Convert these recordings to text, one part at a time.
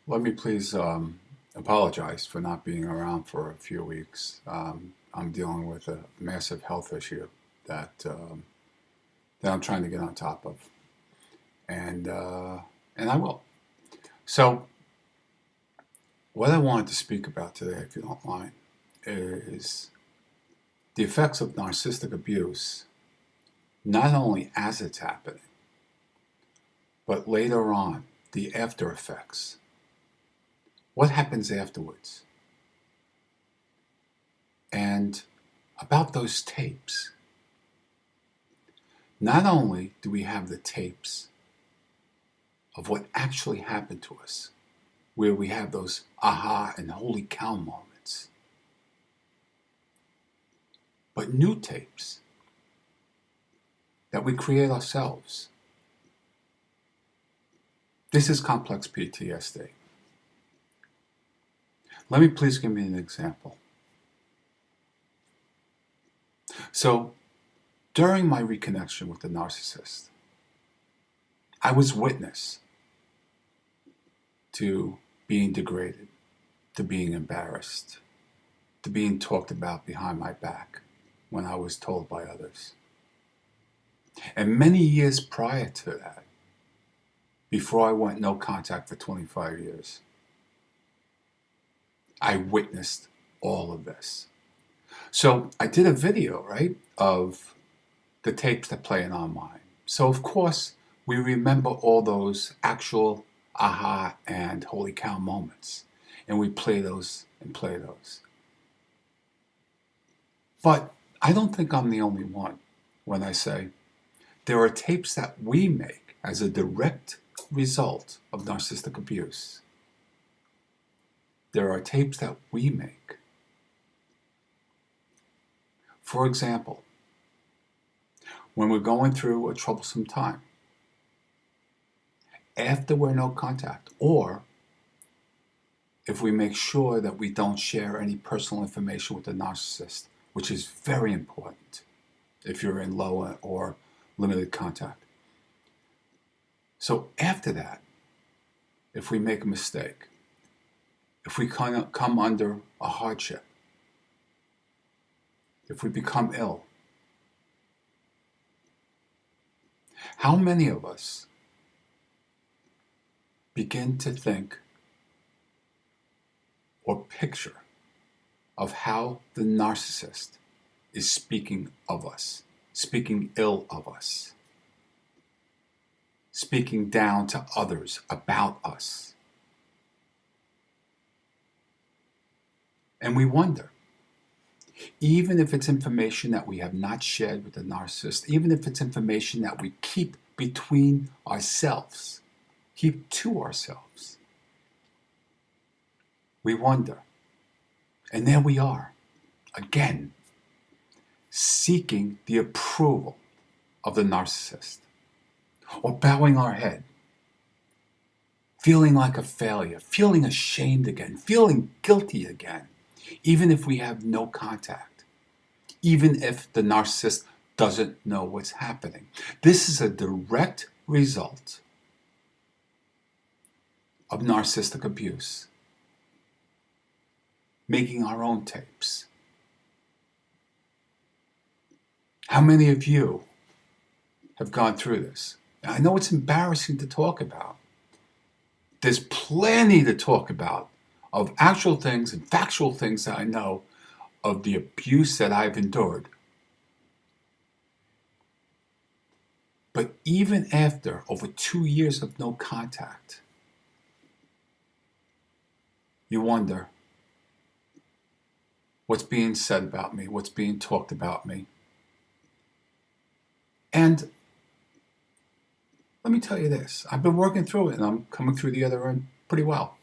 Let me please apologize for not being around for a few weeks. I'm dealing with a massive health issue that I'm trying to get on top of, and and I will. So, what I wanted to speak about today, if you don't mind, is the effects of narcissistic abuse, not only as it's happening, but later on, the after effects. What happens afterwards? And about those tapes. Not only do we have the tapes of what actually happened to us, where we have those aha and holy cow moments, but new tapes that we create ourselves. This is complex PTSD. Let me please give you an example. So, during my reconnection with the narcissist, I was witness to being degraded, to being embarrassed, to being talked about behind my back when I was told by others. And many years prior to that, before I went no contact for 25 years, I witnessed all of this. So I did a video, right, of the tapes that play in our mind. So of course, we remember all those actual aha and holy cow moments. And we play those and play those. But I don't think I'm the only one when I say there are tapes that we make as a direct result of narcissistic abuse. There are tapes that we make. For example, when we're going through a troublesome time, after we're no contact, or if we make sure that we don't share any personal information with the narcissist, which is very important if you're in low or limited contact. So after that, if we make a mistake, if we come under a hardship, if we become ill, how many of us begin to think or picture of how the narcissist is speaking of us, speaking ill of us, speaking down to others about us? And we wonder, even if it's information that we have not shared with the narcissist, even if it's information that we keep between ourselves, keep to ourselves, we wonder. And there we are, again, seeking the approval of the narcissist, or bowing our head, feeling like a failure, feeling ashamed again, feeling guilty again, even if we have no contact, even if the narcissist doesn't know what's happening. This is a direct result of narcissistic abuse. Making our own tapes. How many of you have gone through this? I know it's embarrassing to talk about. There's plenty to talk about of actual things and factual things that I know of the abuse that I've endured. But even after over 2 years of no contact, you wonder what's being said about me, what's being talked about me. And let me tell you this, I've been working through it and I'm coming through the other end pretty well.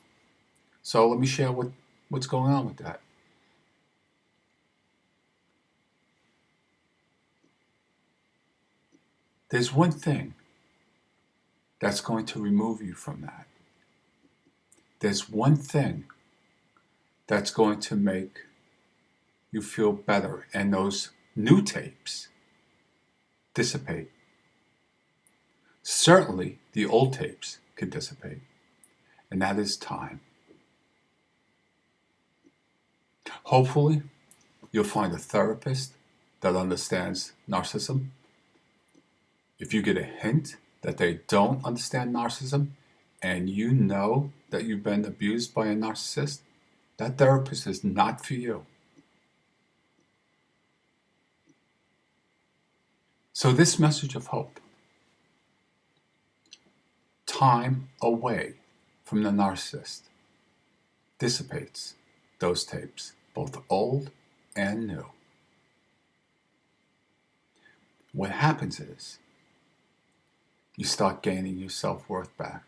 So let me share what's going on with that. There's one thing that's going to remove you from that. There's one thing that's going to make you feel better, and those new tapes dissipate. Certainly, the old tapes can dissipate. and that is time. Hopefully, you'll find a therapist that understands narcissism. If you get a hint that they don't understand narcissism, and you know that you've been abused by a narcissist, that therapist is not for you. So this message of hope: time away from the narcissist dissipates those tapes, both old and new. What happens is you start gaining your self-worth back.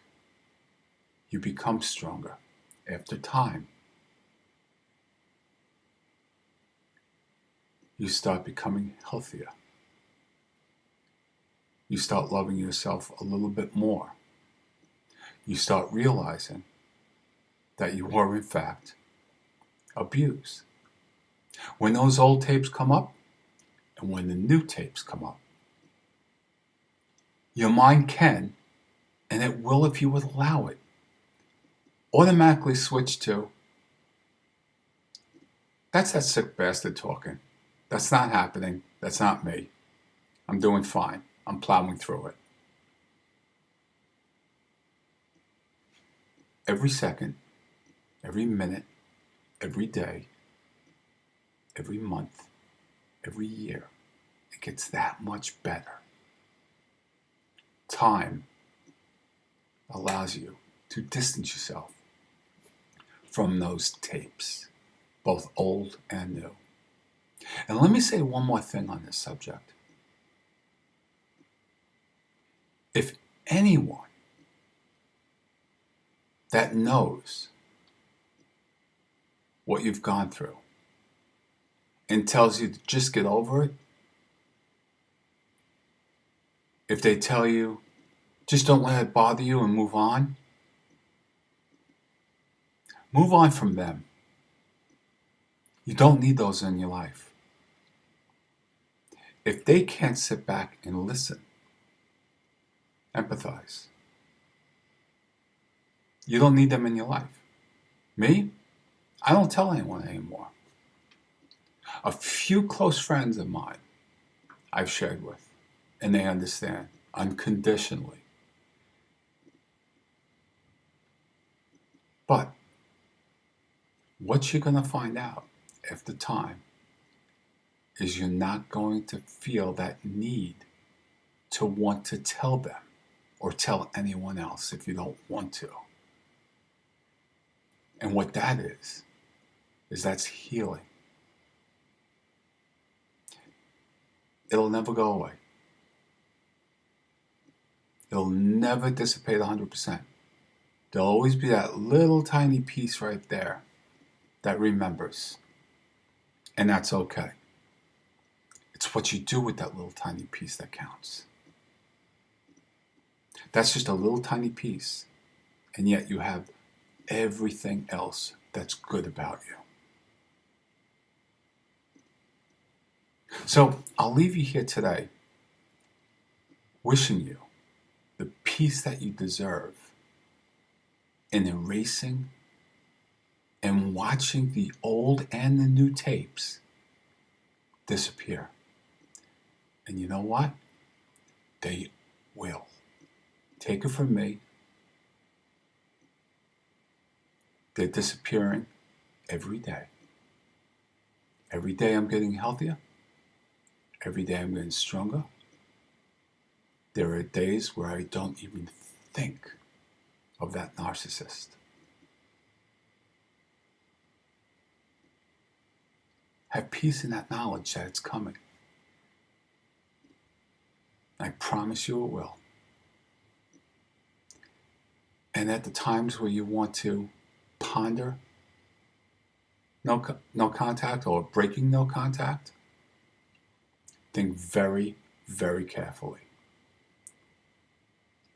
You become stronger after time. You start becoming healthier. You start loving yourself a little bit more. You start realizing that you were, in fact, abused. When those old tapes come up, and when the new tapes come up, your mind can, and it will if you would allow it, automatically switch to, that's that sick bastard talking. That's not happening. That's not me. I'm doing fine. I'm plowing through it. Every second, every minute, every day, every month, every year, it gets that much better. Time allows you to distance yourself from those tapes, both old and new. And let me say one more thing on this subject. If anyone that knows what you've gone through and tells you to just get over it, if they tell you, just don't let it bother you and move on from them. You don't need those in your life. If they can't sit back and listen, empathize, you don't need them in your life. Me? I don't tell anyone anymore. A few close friends of mine I've shared with, and they understand unconditionally. But what you're going to find out after time is you're not going to feel that need to want to tell them or tell anyone else if you don't want to. And what that is that's healing. It'll never go away. It'll never dissipate 100%. There'll always be that little tiny piece right there that remembers. And that's okay. It's what you do with that little tiny piece that counts. That's just a little tiny piece, and yet you have everything else that's good about you. So I'll leave you here today wishing you the peace that you deserve in erasing and watching the old and the new tapes disappear. And you know what? They will. Take it from me. They're disappearing every day. Every day I'm getting healthier. Every day I'm getting stronger. There are days where I don't even think of that narcissist. Have peace in that knowledge that it's coming. I promise you it will. And at the times where you want to ponder no contact or breaking no contact, think very, very carefully.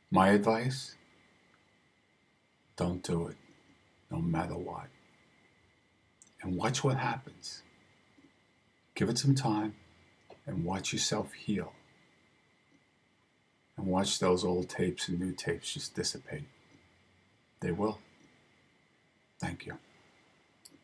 My advice, don't do it, no matter what. And watch what happens. Give it some time and watch yourself heal. And watch those old tapes and new tapes just dissipate. They will. Thank you.